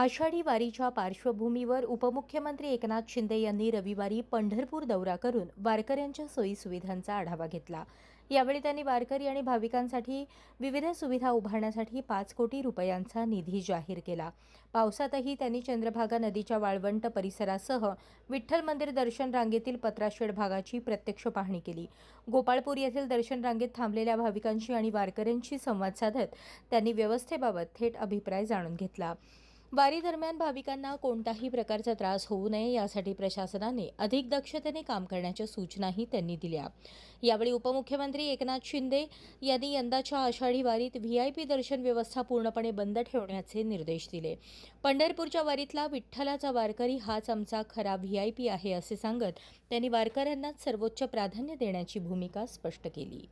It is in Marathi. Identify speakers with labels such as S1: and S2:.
S1: आषाढी वारीच्या पार्श्वभूमीवर उपमुख्यमंत्री एकनाथ शिंदे यांनी रविवारी पंढरपूर दौरा करून वारकऱ्यांच्या सोयीसुविधांचा आढावा घेतला। यावेळी त्यांनी वारकरी आणि भाविकांसाठी विविध सुविधा उभारण्यासाठी 5 कोटी रुपयांचा निधी जाहीर केला। पावसातही त्यांनी चंद्रभागा नदीच्या वाळवंट परिसरासह विठ्ठल मंदिर दर्शन रांगेतील पत्राशेड भागाची प्रत्यक्ष पाहणी केली। गोपाळपूर येथील दर्शन रांगेत थांबलेल्या भाविकांशी आणि वारकऱ्यांशी संवाद साधत त्यांनी व्यवस्थेबाबत थेट अभिप्राय जाणून घेतला। वारी दरम्यान भाविकांना कोणताही प्रकारचा त्रास होऊ नये यासाठी प्रशासनाने अधिक दक्षतेने काम करण्याच्या सूचनाही त्यांनी दिल्या। यावेळी उपमुख्यमंत्री एकनाथ शिंदे यांनी यंदाच्या आषाढी वारीत व्हीआयपी दर्शन व्यवस्था पूर्णपणे बंद ठेवण्याचे निर्देश दिले। पंढरपूरच्या वारीतला विठ्ठलाचा वारकरी हाच आमचा खरा व्हीआयपी आहे असे सांगत त्यांनी वारकऱ्यांना सर्वोच्च प्राधान्य देण्याची भूमिका स्पष्ट केली।